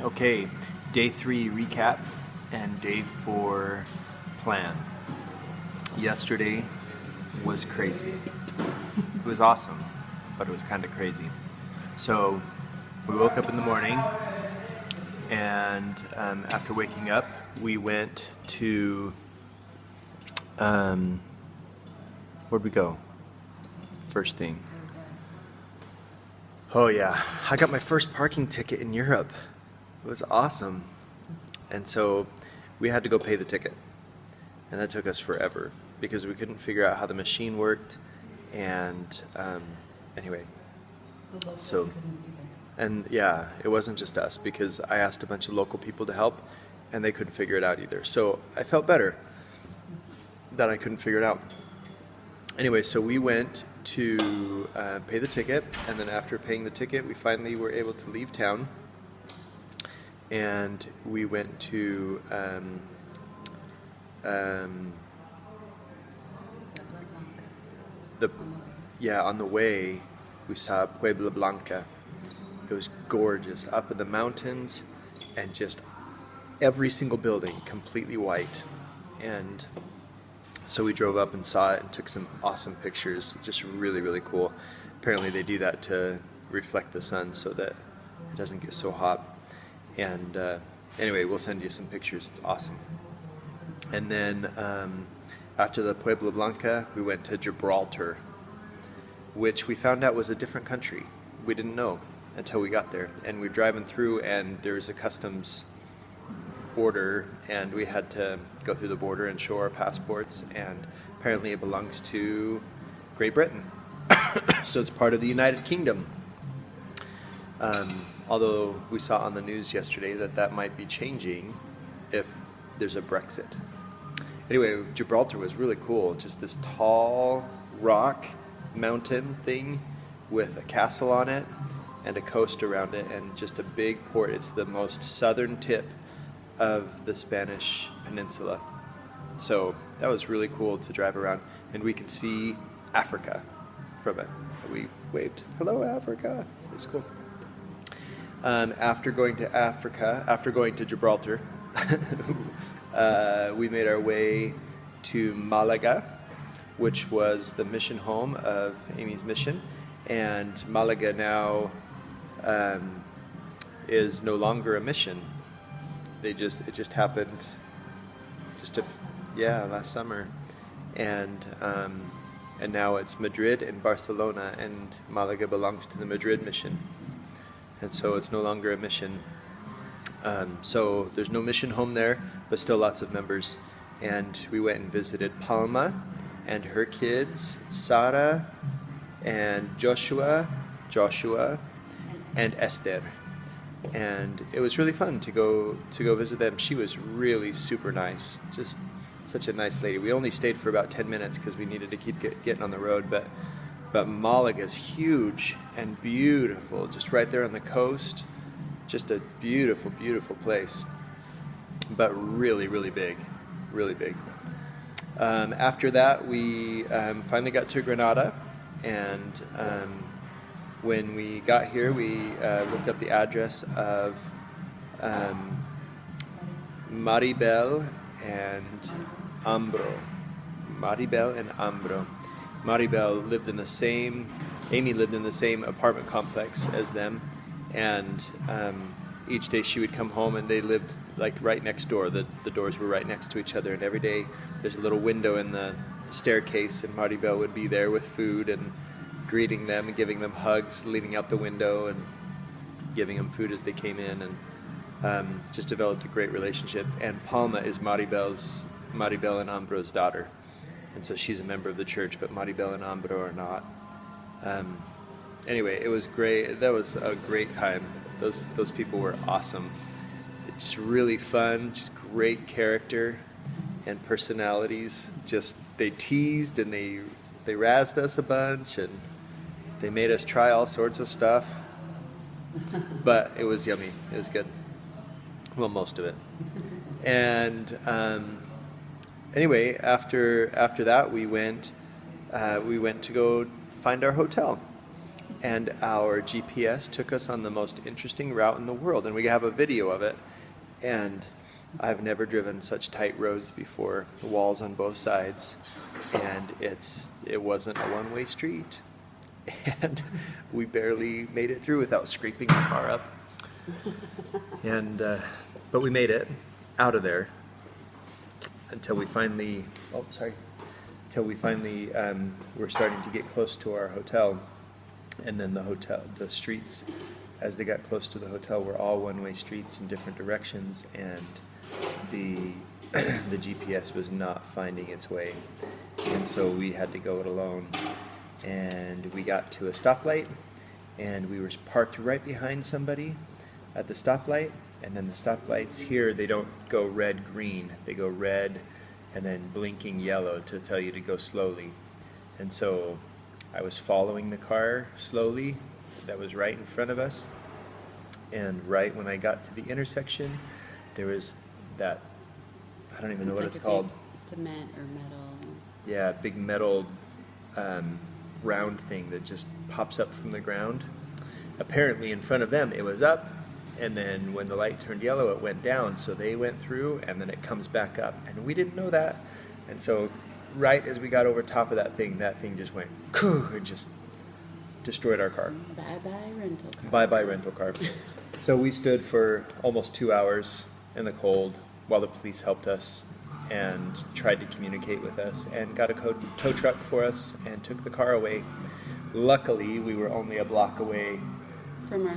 Okay, day 3 recap and day 4 plan. Yesterday was crazy. It was awesome, but it was kind of crazy. So we woke up in the morning, and after waking up, we went to where'd we go? First thing. Oh yeah, I got my first parking ticket in Europe. It was awesome. And so we had to go pay the ticket. And that took us forever because we couldn't figure out how the machine worked. And anyway, so, and yeah, it wasn't just us because I asked a bunch of local people to help and they couldn't figure it out either. So I felt better that I couldn't figure it out. Anyway, so we went to pay the ticket, and then after paying the ticket, we finally were able to leave town. And we went to on the way we saw Puebla Blanca. It was gorgeous, up in the mountains, and just every single building completely white. And so we drove up and saw it and took some awesome pictures, just really, really cool. Apparently they do that to reflect the sun so that it doesn't get so hot. And anyway, we'll send you some pictures. It's awesome. And then after the Puebla Blanca, we went to Gibraltar, which we found out was a different country. We didn't know until we got there. And we were driving through, and there was a customs border, and we had to go through the border and show our passports. And apparently it belongs to Great Britain. So it's part of the United Kingdom. Although we saw on the news yesterday that might be changing if there's a Brexit. Anyway, Gibraltar was really cool. Just this tall rock mountain thing with a castle on it and a coast around it and just a big port. It's the most southern tip of the Spanish peninsula. So that was really cool to drive around, and we could see Africa from it. We waved, "Hello, Africa." It was cool. After going to Gibraltar, we made our way to Malaga, which was the mission home of Amy's mission. And Malaga now is no longer a mission. It just happened last summer. And now it's Madrid and Barcelona, and Malaga belongs to the Madrid mission. And so it's no longer a mission. So there's no mission home there, but still lots of members. And we went and visited Palma and her kids, Sarah and Joshua, and Esther. And it was really fun to go visit them. She was really super nice, just such a nice lady. We only stayed for about 10 minutes because we needed to keep getting on the road, but Malaga is huge and beautiful, just right there on the coast. Just a beautiful, beautiful place, but really, really big, really big. After that, we finally got to Granada, and when we got here, we looked up the address of Maribel and Ambro. Maribel lived in the same apartment complex as them, and each day she would come home, and they lived like right next door. The doors were right next to each other, and every day there's a little window in the staircase, and Maribel would be there with food and greeting them and giving them hugs, leaning out the window and giving them food as they came in, and just developed a great relationship. And Palma is Maribel and Ambro's daughter. And so she's a member of the church, but Maribel and Ambro are not. Anyway, it was great. That was a great time. Those people were awesome. It's just really fun, just great character and personalities. Just they teased and they razzed us a bunch, and they made us try all sorts of stuff. But it was yummy. It was good. Well, most of it. And anyway, after that, we went to go find our hotel, and our GPS took us on the most interesting route in the world, and we have a video of it. And I've never driven such tight roads before, the walls on both sides, and it wasn't a one-way street, and we barely made it through without scraping the car up. And but we made it out of there until we finally were starting to get close to our hotel. And then the streets, as they got close to the hotel, were all one-way streets in different directions, and the GPS was not finding its way, and so we had to go it alone. And we got to a stoplight, and we were parked right behind somebody at the stoplight. And then the stoplights here, they don't go red-green, they go red and then blinking yellow to tell you to go slowly. And so I was following the car slowly that was right in front of us, and right when I got to the intersection, there was that, I don't even know what it's called. Big cement or metal. Yeah, big metal round thing that just pops up from the ground. Apparently in front of them it was up, and then when the light turned yellow it went down, so they went through and then it comes back up, and we didn't know that. And so right as we got over top of that thing just went and just destroyed our car. Bye-bye rental car. Bye-bye rental car. So we stood for almost 2 hours in the cold while the police helped us and tried to communicate with us and got a tow truck for us and took the car away. Luckily, we were only a block away From our